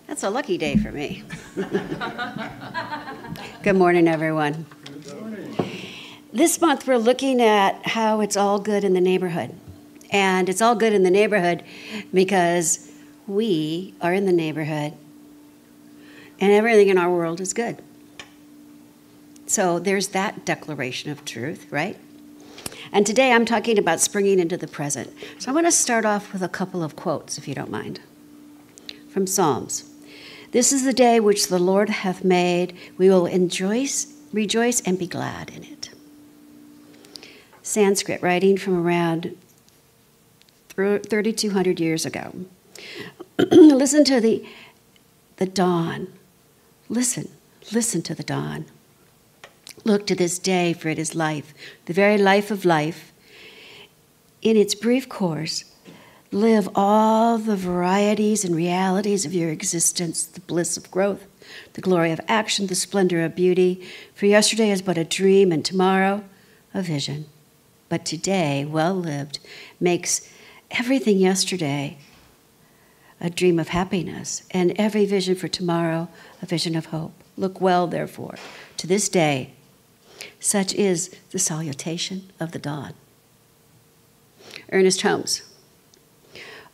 That's a lucky day for me. Good morning, everyone. Good morning. This month we're looking at how it's all good in the neighborhood. And it's all good in the neighborhood because we are in the neighborhood and everything in our world is good. So there's that declaration of truth, right? And today I'm talking about springing into the present. So I want to start off with a couple of quotes, if you don't mind, from Psalms. This is the day which the Lord hath made. We will rejoice and be glad in it. Sanskrit, writing from around 3,200 years ago. Listen to the dawn. Listen to the dawn. Look to this day, for it is life, the very life of life. In its brief course, live all the varieties and realities of your existence, the bliss of growth, the glory of action, the splendor of beauty. For yesterday is but a dream, and tomorrow a vision. But today, well lived, makes everything yesterday a dream of happiness, and every vision for tomorrow a vision of hope. Look well, therefore, to this day. Such is the salutation of the dawn. Ernest Holmes.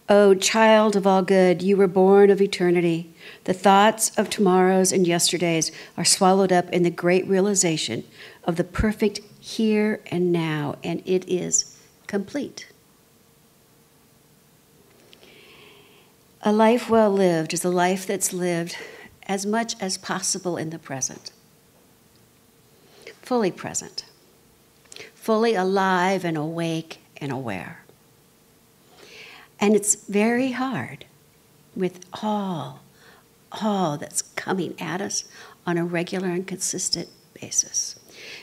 O child of all good, you were born of eternity. The thoughts of tomorrows and yesterdays are swallowed up in the great realization of the perfect here and now, and it is complete. A life well lived is a life that's lived as much as possible in the present. Fully present. Fully alive and awake and aware. And it's very hard with all that's coming at us on a regular and consistent basis.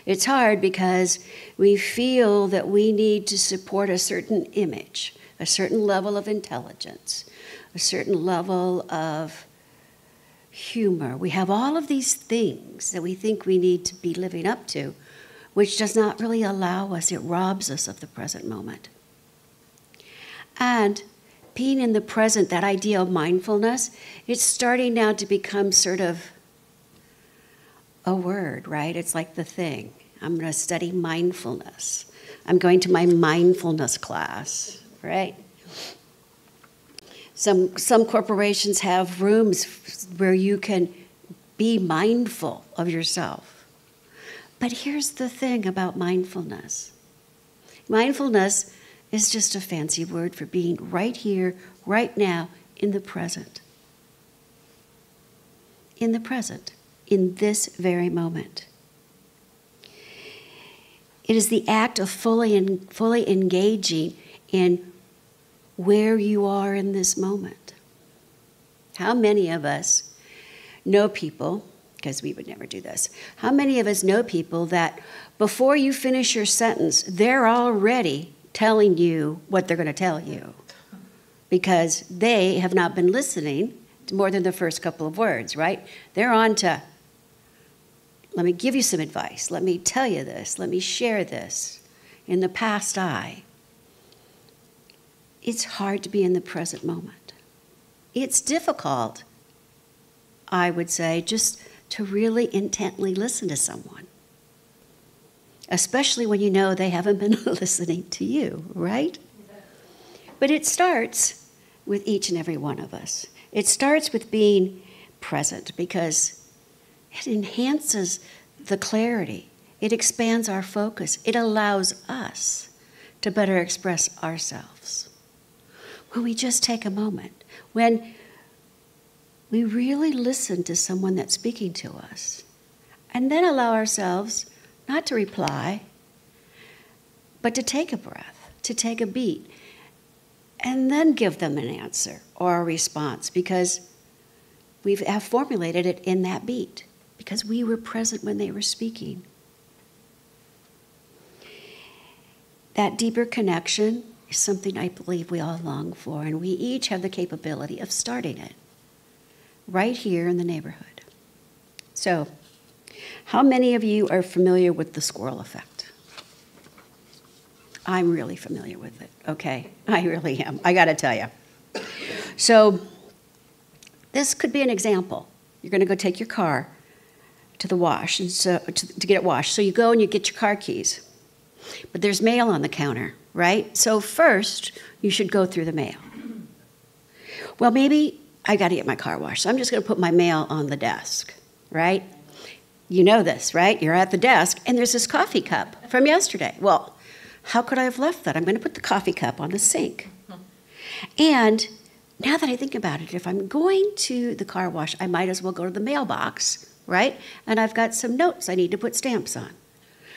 It's hard because we feel that we need to support a certain image, a certain level of intelligence, a certain level of humor. We have all of these things that we think we need to be living up to, which does not really allow us. It robs us of the present moment. And being in the present, that idea of mindfulness, it's starting now to become sort of a word, right? It's like the thing. I'm going to study mindfulness. I'm going to my mindfulness class, right? Some corporations have rooms where you can be mindful of yourself. But here's the thing about mindfulness. Mindfulness is just a fancy word for being right here, right now, in the present. In the present, in this very moment. It is the act of fully engaging in where you are in this moment. How many of us know people, because we would never do this, how many of us know people that before you finish your sentence, they're already telling you what they're going to tell you because they have not been listening to more than the first couple of words, right? They're on to, let me give you some advice. Let me tell you this. Let me share this. In the past, it's hard to be in the present moment. It's difficult, I would say, just to really intently listen to someone, especially when you know they haven't been listening to you, right? But it starts with each and every one of us. It starts with being present because it enhances the clarity. It expands our focus. It allows us to better express ourselves. When we just take a moment, when we really listen to someone that's speaking to us, and then allow ourselves not to reply, but to take a breath, to take a beat, and then give them an answer or a response because we have formulated it in that beat, because we were present when they were speaking. That deeper connection is something I believe we all long for, and we each have the capability of starting it right here in the neighborhood. So, how many of you are familiar with the squirrel effect? I'm really familiar with it, okay? I really am, I gotta tell you. So, this could be an example. You're going to go take your car to the wash, and so to get it washed. So you go and you get your car keys. But there's mail on the counter, right? So first, you should go through the mail. Well, maybe I got to get my car washed, so I'm just going to put my mail on the desk, right? You know this, right? You're at the desk, and there's this coffee cup from yesterday. Well, how could I have left that? I'm going to put the coffee cup on the sink. And now that I think about it, if I'm going to the car wash, I might as well go to the mailbox, right? And I've got some notes I need to put stamps on.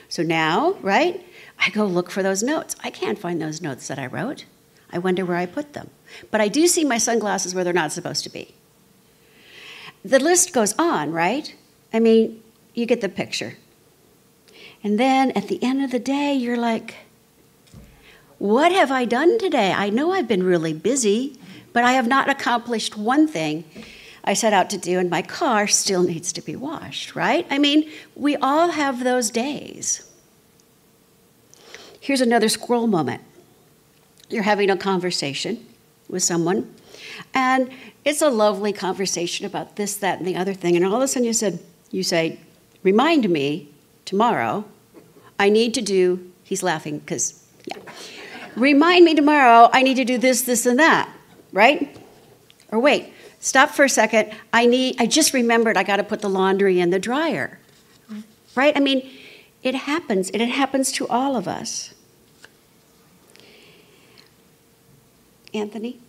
So now, right, I go look for those notes. I can't find those notes that I wrote. I wonder where I put them. But I do see my sunglasses where they're not supposed to be. The list goes on, right? I mean, you get the picture. And then at the end of the day, you're like, what have I done today? I know I've been really busy, but I have not accomplished one thing I set out to do, and my car still needs to be washed, right? I mean, we all have those days. Here's another squirrel moment. You're having a conversation with someone, and it's a lovely conversation about this, that, and the other thing, and all of a sudden you say, remind me tomorrow, I need to do, he's laughing because, yeah. Remind me tomorrow, I need to do this, this, and that, right? Or wait, stop for a second, I just remembered I got to put the laundry in the dryer, right? I mean, it happens, and it happens to all of us. Anthony?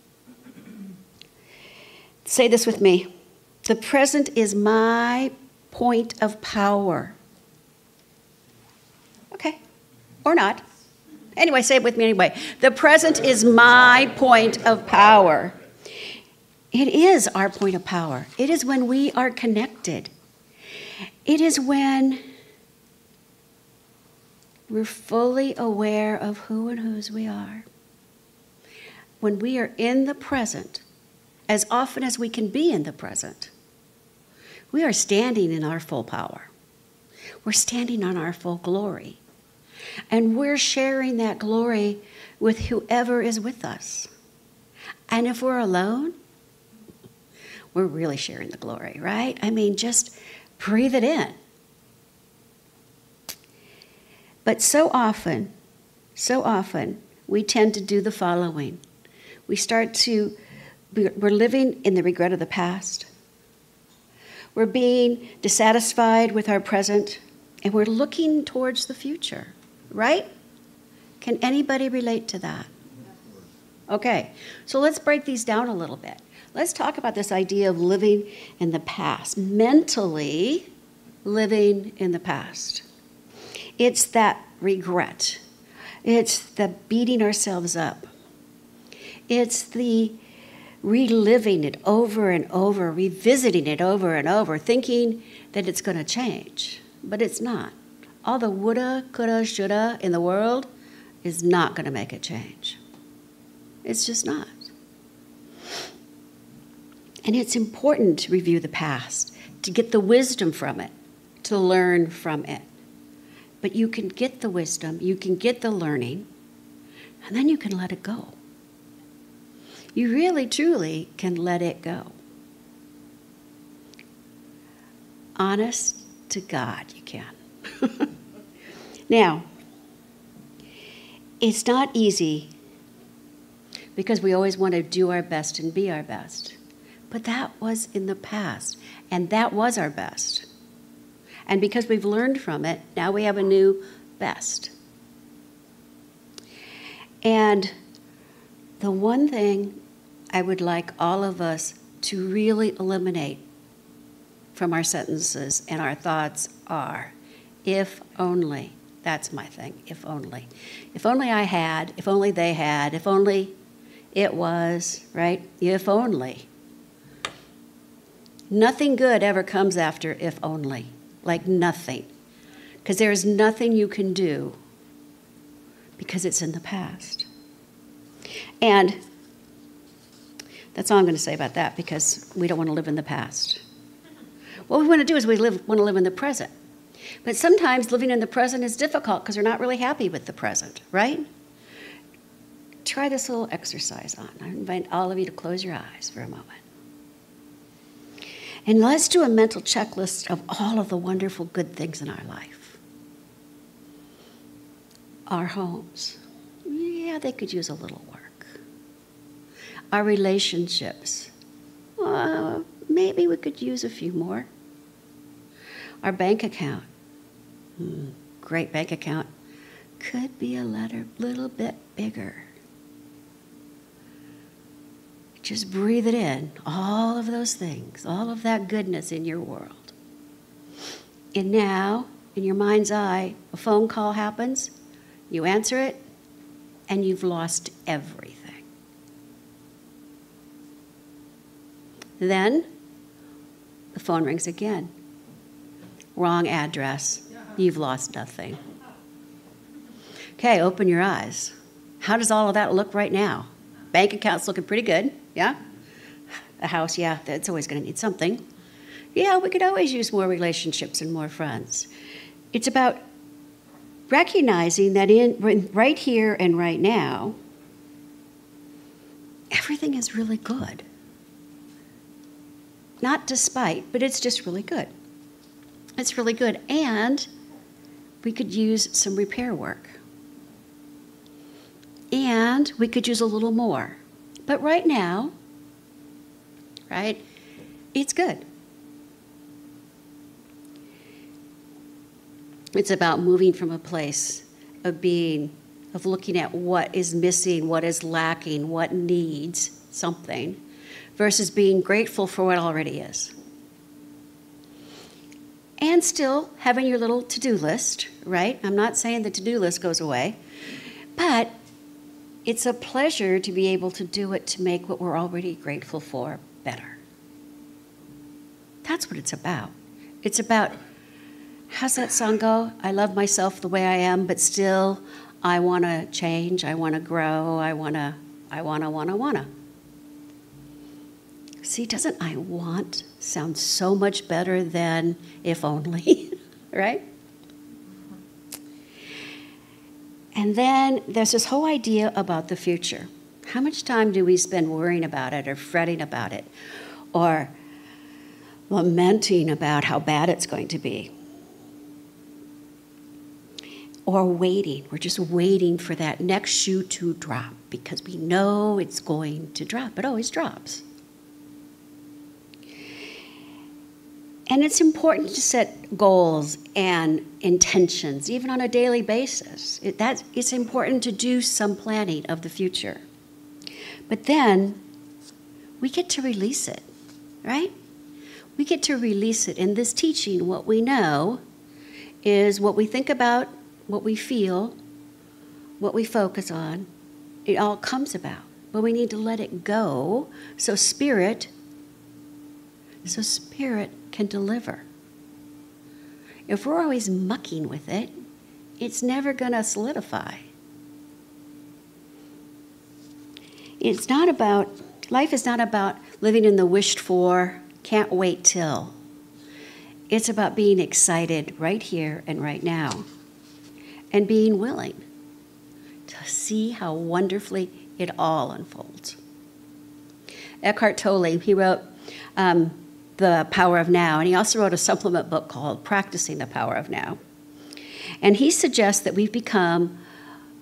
Say this with me. The present is my point of power. Okay, or not. Anyway, say it with me anyway. The present is my point of power. It is our point of power. It is when we are connected. It is when we're fully aware of who and whose we are. When we are in the present, as often as we can be in the present, we are standing in our full power. We're standing on our full glory. And we're sharing that glory with whoever is with us. And if we're alone, we're really sharing the glory, right? I mean, just breathe it in. But so often, we tend to do the following. We're living in the regret of the past. We're being dissatisfied with our present, and we're looking towards the future, right? Can anybody relate to that? Okay, so let's break these down a little bit. Let's talk about this idea of living in the past, mentally living in the past. It's that regret. It's the beating ourselves up. It's the reliving it over and over, revisiting it over and over, thinking that it's going to change, but it's not. All the woulda, coulda, shoulda in the world is not going to make it change. It's just not. And it's important to review the past, to get the wisdom from it, to learn from it. But you can get the wisdom, you can get the learning, and then you can let it go. You really, truly can let it go. Honest to God, you can. Now, it's not easy because we always want to do our best and be our best. But that was in the past, and that was our best. And because we've learned from it, now we have a new best. And the one thing I would like all of us to really eliminate from our sentences and our thoughts are, if only. That's my thing, if only. If only I had, if only they had, if only it was, right? If only. Nothing good ever comes after if only, like nothing. Because there is nothing you can do because it's in the past. And that's all I'm going to say about that, because we don't want to live in the past. What we want to do is want to live in the present. But sometimes living in the present is difficult because we're not really happy with the present, right? Try this little exercise on. I invite all of you to close your eyes for a moment. And let's do a mental checklist of all of the wonderful good things in our life. Our homes. Yeah, they could use a little work. Our relationships. Maybe we could use a few more. Our bank account. Great bank account. Could be a little bit bigger. Just breathe it in, all of those things, all of that goodness in your world. And now, in your mind's eye, a phone call happens, you answer it, and you've lost everything. Then, the phone rings again. Wrong address. You've lost nothing. Okay, open your eyes. How does all of that look right now? Bank account's looking pretty good, yeah? A house, yeah, that's always going to need something. Yeah, we could always use more relationships and more friends. It's about recognizing that right here and right now, everything is really good. Not despite, but it's just really good. It's really good, and we could use some repair work. And we could use a little more. But right now, right, it's good. It's about moving from a place of looking at what is missing, what is lacking, what needs something, versus being grateful for what already is. And still having your little to-do list, right? I'm not saying the to-do list goes away, but it's a pleasure to be able to do it to make what we're already grateful for better. That's what it's about. It's about, how's that song go? I love myself the way I am, but still I want to change, I want to grow, I want to. See, doesn't I want sound so much better than if only, right? And then there's this whole idea about the future. How much time do we spend worrying about it or fretting about it or lamenting about how bad it's going to be? Or waiting. We're just waiting for that next shoe to drop because we know it's going to drop. It always drops. And it's important to set goals and intentions, even on a daily basis. It's important to do some planning of the future. But then we get to release it, right? We get to release it. In this teaching, what we know is what we think about, what we feel, what we focus on, it all comes about. But we need to let it go so spirit can deliver. If we're always mucking with it, it's never going to solidify. Life is not about living in the wished for, can't wait till. It's about being excited right here and right now and being willing to see how wonderfully it all unfolds. Eckhart Tolle, he wrote The Power of Now, and he also wrote a supplement book called Practicing the Power of Now. And he suggests that we've become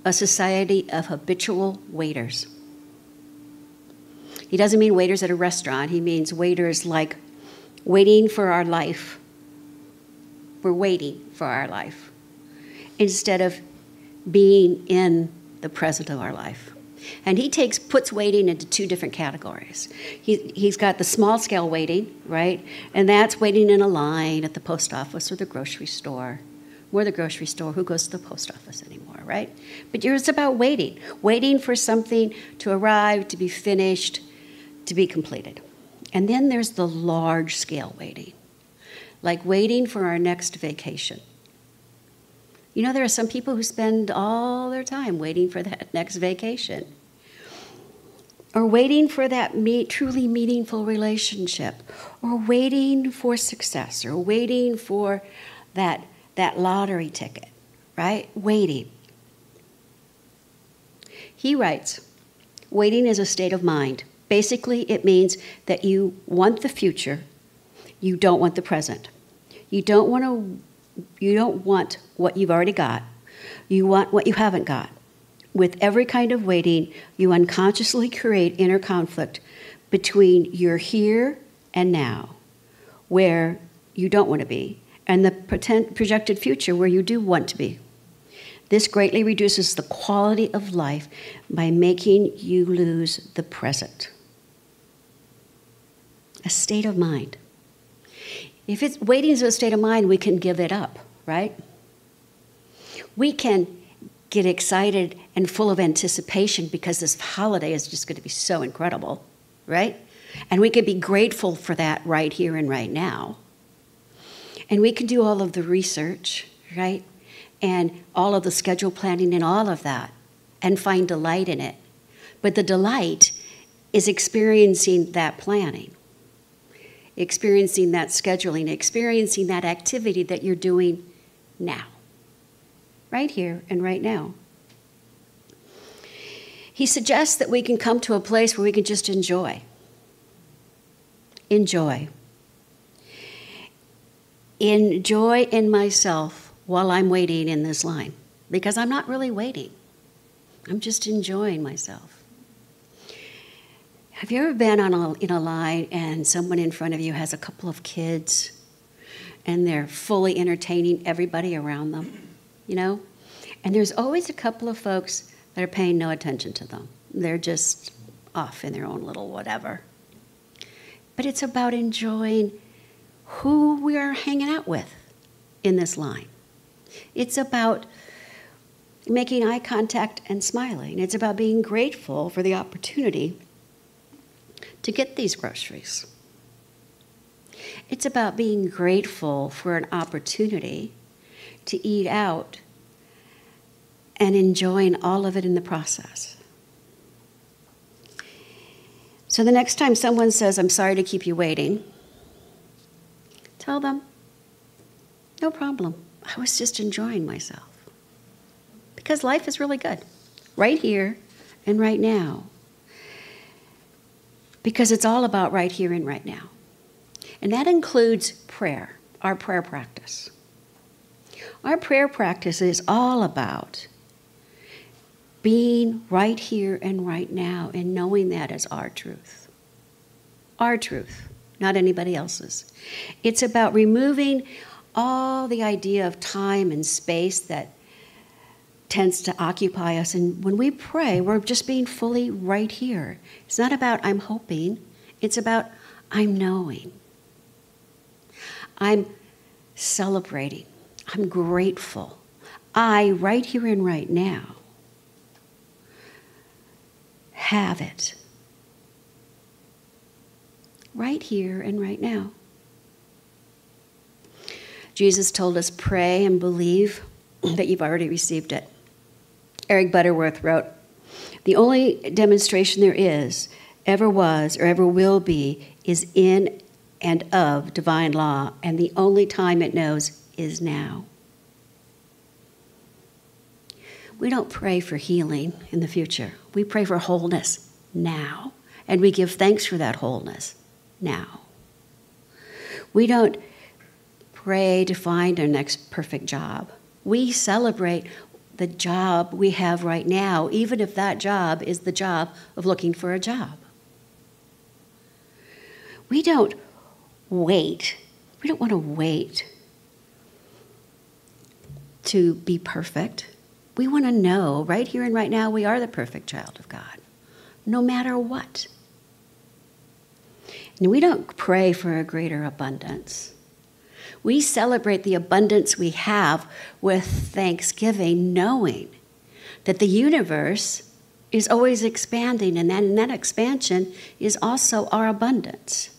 a society of habitual waiters. He doesn't mean waiters at a restaurant. He means waiters like waiting for our life. We're waiting for our life instead of being in the present of our life. And he puts waiting into two different categories. He's got the small scale waiting, right? And that's waiting in a line at the post office or the grocery store. We're the grocery store. Who goes to the post office anymore, right? But it's about waiting for something to arrive, to be finished, to be completed. And then there's the large scale waiting, like waiting for our next vacation. You know, there are some people who spend all their time waiting for that next vacation, or waiting for that truly meaningful relationship, or waiting for success, or waiting for that lottery ticket, right? Waiting. He writes, waiting is a state of mind. Basically, it means that you want the future, You don't want the present. You don't want what you've already got. You want what you haven't got. With every kind of waiting, you unconsciously create inner conflict between your here and now, where you don't want to be, and the projected future where you do want to be. This greatly reduces the quality of life by making you lose the present. A state of mind. If it's waiting is a state of mind, we can give it up, right? We can get excited and full of anticipation because this holiday is just going to be so incredible, right? And we can be grateful for that right here and right now. And we can do all of the research, right? And all of the schedule planning and all of that, and find delight in it. But the delight is experiencing that planning, experiencing that scheduling, experiencing that activity that you're doing now, right here and right now. He suggests that we can come to a place where we can just enjoy. Enjoy. Enjoy in myself while I'm waiting in this line, because I'm not really waiting. I'm just enjoying myself. Have you ever been in a line and someone in front of you has a couple of kids and they're fully entertaining everybody around them, you know? And there's always a couple of folks that are paying no attention to them. They're just off in their own little whatever. But it's about enjoying who we are hanging out with in this line. It's about making eye contact and smiling. It's about being grateful for the opportunity to get these groceries. It's about being grateful for an opportunity to eat out and enjoying all of it in the process. So the next time someone says, "I'm sorry to keep you waiting," tell them, "No problem. I was just enjoying myself." Because life is really good, right here and right now. Because it's all about right here and right now. And that includes prayer, our prayer practice. Our prayer practice is all about being right here and right now and knowing that as our truth. Our truth, not anybody else's. It's about removing all the idea of time and space that tends to occupy us. And when we pray, we're just being fully right here. It's not about I'm hoping. It's about I'm knowing. I'm celebrating. I'm grateful. I, right here and right now, have it. Right here and right now. Jesus told us, pray and believe that you've already received it. Eric Butterworth wrote, "The only demonstration there is, ever was, or ever will be, is in and of divine law, and the only time it knows is now." We don't pray for healing in the future. We pray for wholeness now, and we give thanks for that wholeness now. We don't pray to find our next perfect job. We celebrate the job we have right now, even if that job is the job of looking for a job. We don't wait. We don't want to wait to be perfect. We want to know right here and right now we are the perfect child of God, no matter what. And we don't pray for a greater abundance. We celebrate the abundance we have with thanksgiving, knowing that the universe is always expanding, and that expansion is also our abundance.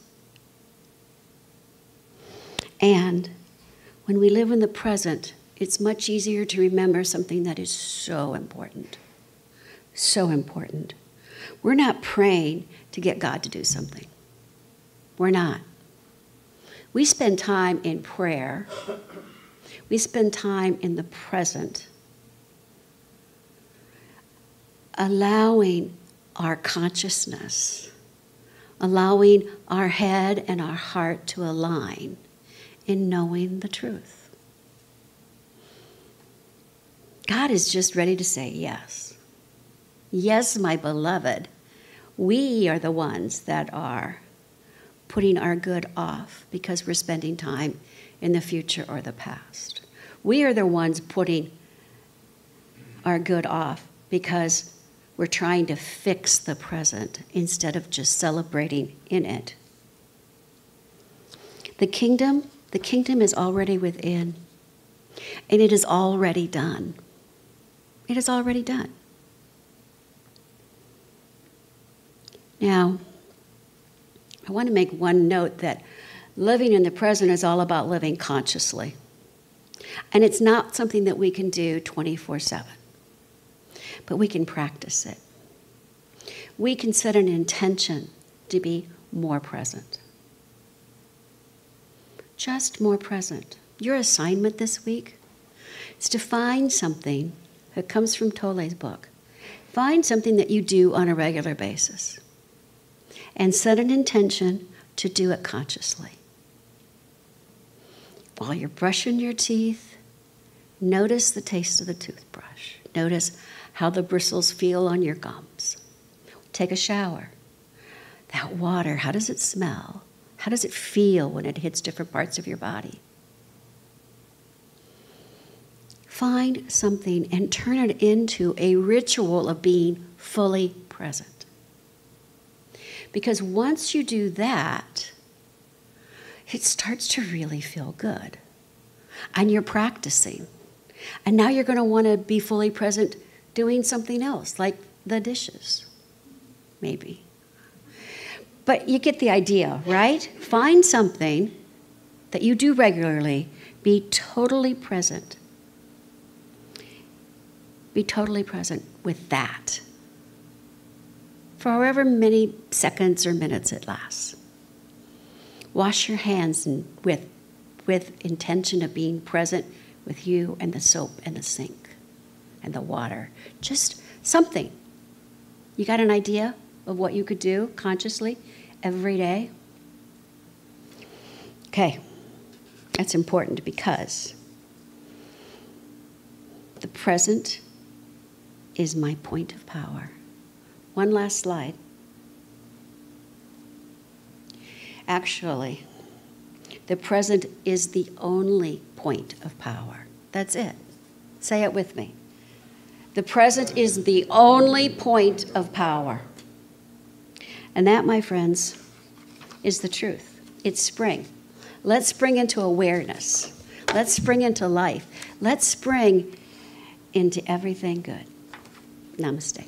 And when we live in the present, it's much easier to remember something that is so important. So important. We're not praying to get God to do something. We're not. We spend time in prayer. We spend time in the present, allowing our consciousness, allowing our head and our heart to align in knowing the truth. God is just ready to say yes. Yes, my beloved. We are the ones that are putting our good off because we're spending time in the future or the past. We are the ones putting our good off because we're trying to fix the present instead of just celebrating in it. The kingdom is already within, and it is already done. It is already done. Now, I want to make one note that living in the present is all about living consciously. And it's not something that we can do 24/7, but we can practice it. We can set an intention to be more present. Just more present. Your assignment this week is to find something that comes from Tolle's book. Find something that you do on a regular basis and set an intention to do it consciously. While you're brushing your teeth, notice the taste of the toothbrush. Notice how the bristles feel on your gums. Take a shower. That water, how does it smell? How does it feel when it hits different parts of your body? Find something and turn it into a ritual of being fully present. Because once you do that, it starts to really feel good. And you're practicing. And now you're going to want to be fully present doing something else, like the dishes, maybe. But you get the idea, right? Find something that you do regularly. Be totally present. Be totally present with that for however many seconds or minutes it lasts. Wash your hands with intention of being present with you and the soap and the sink and the water. Just something. You got an idea of what you could do consciously every day? Okay, that's important because the present is my point of power. One last slide. Actually, the present is the only point of power. That's it. Say it with me. The present is the only point of power. And that, my friends, is the truth. It's spring. Let's spring into awareness. Let's spring into life. Let's spring into everything good. Namaste.